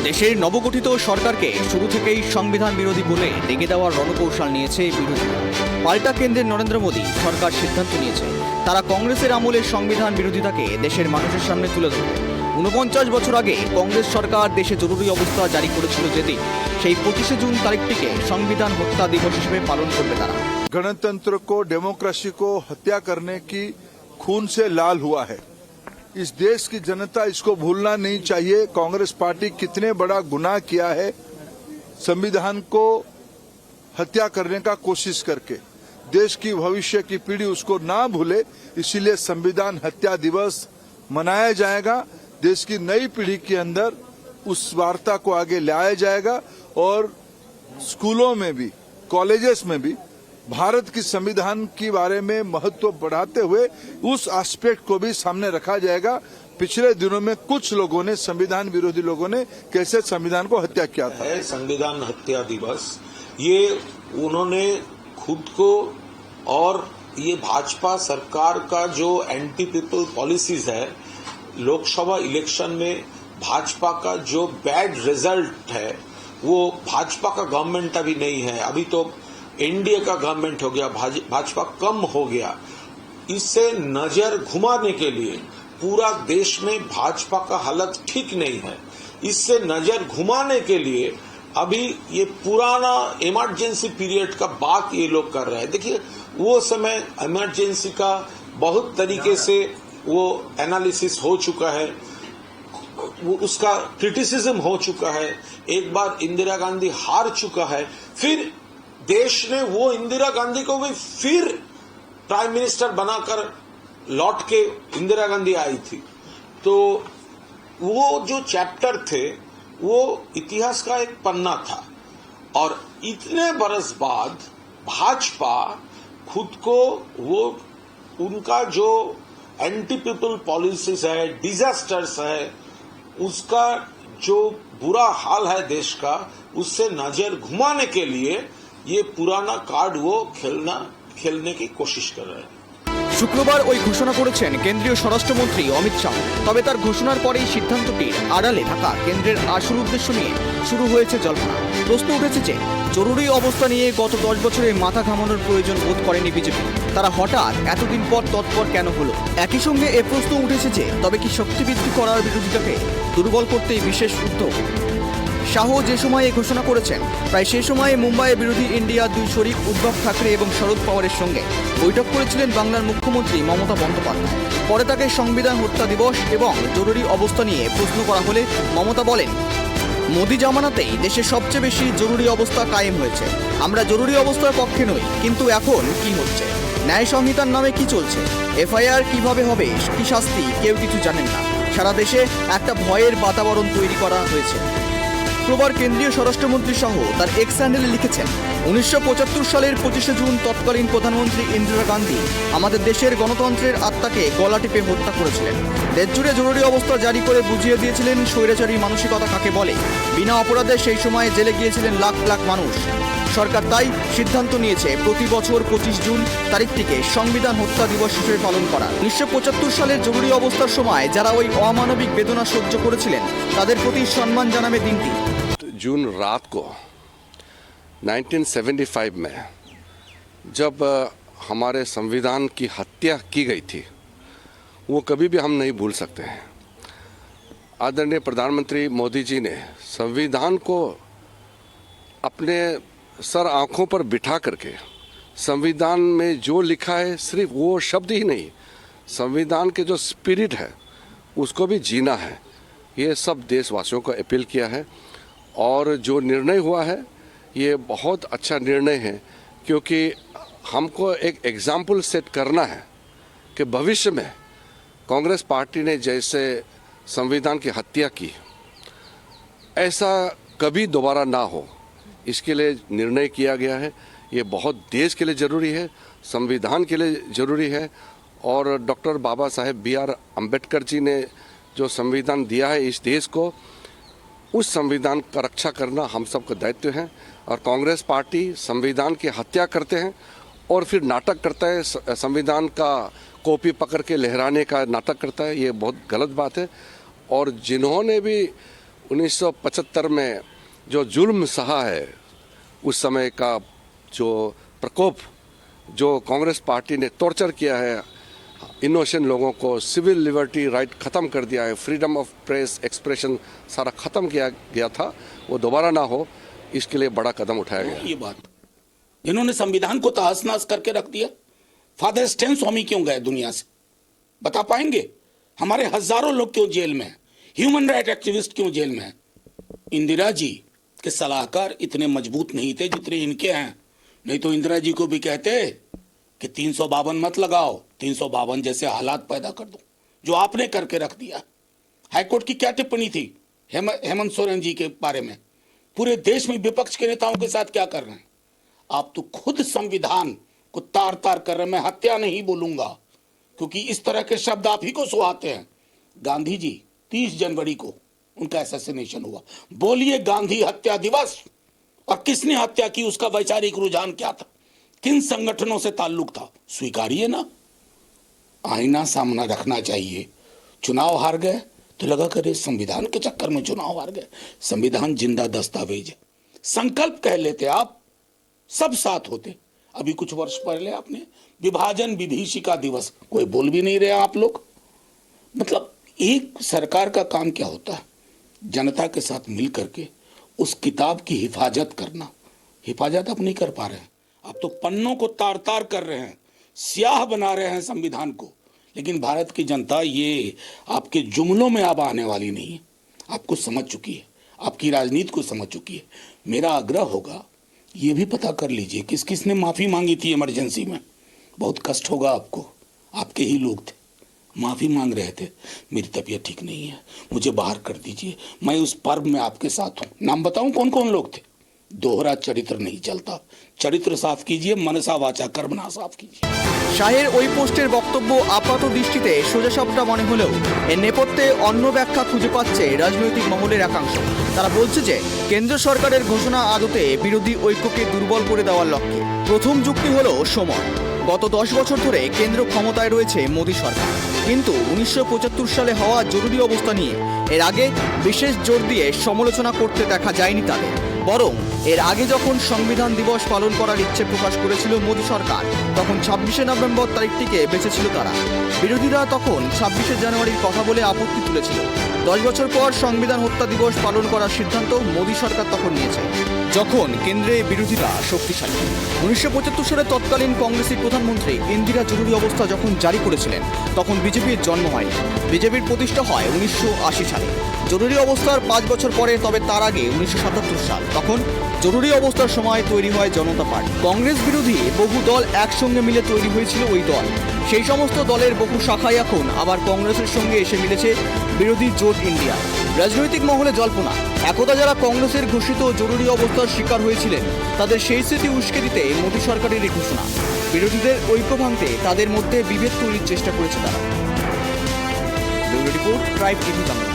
দেশের নবগঠিত সরকারকে শুরু থেকেই সংবিধান বিরোধী বলে ডেকে দেওয়ার রণকৌশল নিয়েছে বিরোধীরা। পাল্টা কেন্দ্রের নরেন্দ্র মোদী সরকার সিদ্ধান্ত নিয়েছে তারা কংগ্রেসের আমলের সংবিধান বিরোধিতাকে দেশের মানুষের সামনে তুলে ধরবে। ৪৯ বছর আগে কংগ্রেস সরকার দেশে জরুরি অবস্থা জারি করেছিল যেদিন, সেই 25 জুন তারিখটিকে সংবিধান হত্যা দিবস হিসেবে পালন করবে তারা। गणतंत्र को, डेमोक्रेसी को हत्या करने की खून से लाल हुआ है। इस देश की जनता इसको भूलना नहीं चाहिए। कांग्रेस पार्टी कितने बड़ा गुनाह किया है संविधान को हत्या करने का कोशिश करके। देश की भविष्य की पीढ़ी उसको ना भूले, इसीलिए संविधान हत्या दिवस मनाया जाएगा। देश की नई पीढ़ी के अंदर उस वार्ता को आगे लाया जाएगा और स्कूलों में भी, कॉलेजेस में भी भारत की संविधान के बारे में महत्व बढ़ाते हुए उस एस्पेक्ट को भी सामने रखा जाएगा। पिछले दिनों में कुछ लोगों ने, संविधान विरोधी लोगों ने कैसे संविधान को हत्या किया था। संविधान हत्या दिवस ये उन्होंने खुद को और ये भाजपा सरकार का जो एंटी पीपल पॉलिसीज है, लोकसभा इलेक्शन में भाजपा का जो बैड रिजल्ट है, वो भाजपा का गवर्नमेंट अभी नहीं है, अभी तो एनडीए का गवर्नमेंट हो गया, भाजपा कम हो गया। इससे नजर घुमाने के लिए पूरा देश में भाजपा का हालत ठीक नहीं है, इससे नजर घुमाने के लिए अभी ये पुराना इमरजेंसी पीरियड का बात ये लोग कर रहे हैं। देखिए, वो समय इमरजेंसी का बहुत तरीके से वो एनालिसिस हो चुका है, उसका क्रिटिसिज्म हो चुका है। एक बार इंदिरा गांधी हार चुका है, फिर देश ने वो इंदिरा गांधी को भी फिर प्राइम मिनिस्टर बनाकर लौट के इंदिरा गांधी आई थी। तो वो जो चैप्टर थे वो इतिहास का एक पन्ना था, और इतने बरस बाद भाजपा खुद को वो उनका जो एंटी पीपल पॉलिसीज है, डिजास्टर्स है, उसका जो बुरा हाल है देश का, उससे नजर घुमाने के लिए ये पुराना कार्ड वो खेलने की कोशिश कर रहे हैं। শুক্রবার ওই ঘোষণা করেছেন কেন্দ্রীয় স্বরাষ্ট্রমন্ত্রী অমিত শাহ। তবে তার ঘোষণার পরেই সিদ্ধান্তটির আড়ালে থাকা কেন্দ্রের আসল উদ্দেশ্য নিয়ে শুরু হয়েছে জল্পনা। প্রশ্ন উঠেছে যে জরুরি অবস্থা নিয়ে গত 10 বছরে মাথা ঘামানোর প্রয়োজন বোধ করেনি বিজেপি, তারা হঠাৎ এতদিন পর তৎপর কেন হলো? একই সঙ্গে এ প্রশ্ন উঠেছে যে তবে কি শক্তি বৃদ্ধি করার বিরোধিতাকে দুর্বল করতেই বিশেষ উদ্যোগ? শাহ যে সময়ে ঘোষণা করেছেন, প্রায় সেই সময়ে মুম্বাইয়ে বিরোধী ইন্ডিয়া দুই শরিক উদ্ধব ঠাকরে এবং শরদ পাওয়ারের সঙ্গে বৈঠক করেছিলেন বাংলার মুখ্যমন্ত্রী মমতা বন্দ্যোপাধ্যায়। পরে তাকে সংবিধান হত্যা দিবস এবং জরুরি অবস্থা নিয়ে প্রশ্ন করা হলে মমতা বলেন, মোদি জামানাতেই দেশে সবচেয়ে বেশি জরুরি অবস্থা কায়েম হয়েছে। আমরা জরুরি অবস্থার পক্ষে নই, কিন্তু এখন কি হচ্ছে, ন্যায় সংহিতার নামে কি চলছে, এফআইআর কিভাবে হবে, কি শাস্তি, কেউ কিছু জানেন না। সারা দেশে একটা ভয়ের বাতাবরণ তৈরি করা হয়েছে। শুক্রবার কেন্দ্রীয় স্বরাষ্ট্রমন্ত্রী সহ তার এক্স হ্যান্ডেলে লিখেছেন, 1975 সালের 25 জুন তৎকালীন প্রধানমন্ত্রী ইন্দিরা গান্ধী আমাদের দেশের গণতন্ত্রের আত্মাকে গলা টিপে হত্যা করেছিলেন। দেশ জুড়ে জরুরি অবস্থা জারি করে বুঝিয়ে দিয়েছিলেন স্বৈরাচারী মানসিকতা কাকে বলে। বিনা অপরাধে সেই সময়ে জেলে গিয়েছিলেন লাখ লাখ মানুষ। সরকার তাই সিদ্ধান্ত নিয়েছে প্রতি বছর 25 জুন তারিখটিকে সংবিধান হত্যা দিবস হিসেবে পালন করা। 1975 সালের জরুরি অবস্থার সময় যারা ওই অমানবিক বেদনা সহ্য করেছিলেন তাদের প্রতি সম্মান জানাবে দিনটি। जून रात को 1975 में जब हमारे संविधान की हत्या की गई थी, वो कभी भी हम नहीं भूल सकते हैं। आदरणीय प्रधानमंत्री मोदी जी ने संविधान को अपने सर आंखों पर बिठा करके संविधान में जो लिखा है सिर्फ वो शब्द ही नहीं, संविधान के जो स्पिरिट है उसको भी जीना है। ये सब देशवासियों को अपील किया है, और जो निर्णय हुआ है ये बहुत अच्छा निर्णय है, क्योंकि हमको एक एग्जाम्पल सेट करना है कि भविष्य में कांग्रेस पार्टी ने जैसे संविधान की हत्या की, ऐसा कभी दोबारा ना हो, इसके लिए निर्णय किया गया है। ये बहुत देश के लिए ज़रूरी है, संविधान के लिए ज़रूरी है। और डॉक्टर बाबा साहेब B.R. अम्बेडकर जी ने जो संविधान दिया है इस देश को, उस संविधान का रक्षा करना हम सबका दायित्व है। और कांग्रेस पार्टी संविधान की हत्या करते हैं और फिर नाटक करता है, संविधान का कॉपी पकड़ के लहराने का नाटक करता है, ये बहुत गलत बात है। और जिन्होंने भी 1975 में जो जुल्म सहा है, उस समय का जो प्रकोप, जो कांग्रेस पार्टी ने टॉर्चर किया है इनोसेंट लोगों को, सिविल लिबर्टी राइट ख़त्म कर दिया है, फ्रीडम ऑफ प्रेस एक्सप्रेशन सारा ख़त्म किया गया था, वो दोबारा ना हो इसके लिए बड़ा कदम उठाया गया। ये बात जिन्होंने संविधान को तहस नहस करके रख दिया, फादर स्टैन स्वामी क्यों गए दुनिया से, बता पाएंगे? हमारे हजारों लोग क्यों जेल में हैं? ह्यूमन राइट एक्टिविस्ट क्यों जेल में हैं? इंदिरा जी के सलाहकार इतने मजबूत नहीं थे जितने इनके हैं, नहीं तो इंदिरा जी को भी कहते कि 352 मत लगाओ, 352 जैसे हालात पैदा कर दो जो आपने करके रख दिया। हाईकोर्ट की क्या टिप्पणी थी हेमंत सोरेन जी के बारे में? पूरे देश में विपक्ष के नेताओं के साथ क्या कर रहे हैं आप? तो खुद संविधान को तार तार कर रहे हैं। मैं हत्या नहीं बोलूंगा क्योंकि इस तरह के शब्द आप ही को सुहाते हैं। गांधी जी 30 जनवरी को उनका असैसिनेशन हुआ, बोलिए गांधी हत्या दिवस, और किसने हत्या की, उसका वैचारिक रुझान क्या था, किन संगठनों से ताल्लुक था, स्वीकारिए ना। आईना सामना रखना चाहिए। चुनाव हार गए तो लगा करे संविधान के चक्कर में चुनाव हार गए। संविधान जिंदा दस्तावेज है, संकल्प कह लेते आप, सब साथ होते। अभी कुछ वर्ष पहले आपने विभाजन विभीषिका दिवस, कोई बोल भी नहीं रहे आप लोग। मतलब एक सरकार का काम क्या होता है? जनता के साथ मिल करके उस किताब की हिफाजत करना। हिफाजत आप नहीं कर पा रहे हैं, आप तो पन्नों को तार तार कर रहे हैं, स्याह बना रहे हैं संविधान को। लेकिन भारत की जनता ये आपके जुमलों में अब आने वाली नहीं है, आपको समझ चुकी है, आपकी राजनीति को समझ चुकी है। मेरा आग्रह होगा ये भी पता कर लीजिए किस किस ने माफी मांगी थी इमरजेंसी में। बहुत कष्ट होगा आपको, आपके ही लोग थे, माफी मांग रहे थे, मेरी तबीयत ठीक नहीं है, मुझे बाहर कर दीजिए, मैं उस पर्व में आपके साथ हूं। नाम बताऊं कौन कौन लोग थे? दोहरा चरित्र नहीं चलता, चरित्र साफ कीजिए, मनसा वाचा कर्मणा साफ कीजिए। শাহের ওই পোস্টের বক্তব্য আপাত দৃষ্টিতে সোজাসাপটা মনে হলেও এর নেপথ্যে অন্য ব্যাখ্যা খুঁজে পাচ্ছে রাজনৈতিক মহলের একাংশ। তারা বলছে যে কেন্দ্র সরকারের ঘোষণা আদতে বিরোধী ঐক্যকে দুর্বল করে দেওয়ার লক্ষ্যে। প্রথম যুক্তি হলো সময়। গত 10 বছর ধরে কেন্দ্র ক্ষমতায় রয়েছে মোদী সরকার, কিন্তু 1975 সালে হওয়া জরুরি অবস্থা নিয়ে এর আগে বিশেষ জোর দিয়ে সমালোচনা করতে দেখা যায়নি তাদের। বরং এর আগে যখন সংবিধান দিবস পালন করার ইচ্ছে প্রকাশ করেছিল মোদী সরকার, তখন 26শে নভেম্বর তারিখটিকে বেছেছিল তারা। বিরোধীরা তখন 26শে জানুয়ারির কথা বলে আপত্তি তুলেছিল। 10 বছর পর সংবিধান হত্যা দিবস পালন করার সিদ্ধান্ত মোদী সরকার তখন নিয়েছে, যখন কেন্দ্রে বিরোধীরা শক্তিশালী। 1975 সালে তৎকালীন কংগ্রেসের প্রধানমন্ত্রী ইন্দিরা জরুরি অবস্থা যখন জারি করেছিলেন, তখন বিজেপির জন্ম হয়নি। বিজেপির প্রতিষ্ঠা হয় 1980 সালে। জরুরি অবস্থার 5 বছর পরে, তবে তার আগে 1977 সাল, তখন জরুরি অবস্থার সময় তৈরি হয় জনতা পার্টি। কংগ্রেস বিরোধী বহু দল একসঙ্গে মিলে তৈরি হয়েছিল ওই দল। সেই সমস্ত দলের বহু শাখায় এখন আবার কংগ্রেসের সঙ্গে এসে মিলেছে বিরোধী জোট ইন্ডিয়া। রাজনৈতিক মহলে জল্পনা, একদা যারা কংগ্রেসের ঘোষিত জরুরি অবস্থার শিকার হয়েছিলেন, তাদের সেই স্মৃতি উস্কে দিতে মোদী সরকারের এই ঘোষণা। বিরোধীদের ঐক্য ভাঙতে তাদের মধ্যে বিভেদ তৈরির চেষ্টা করেছে তারা। Report tribe TV Bangla.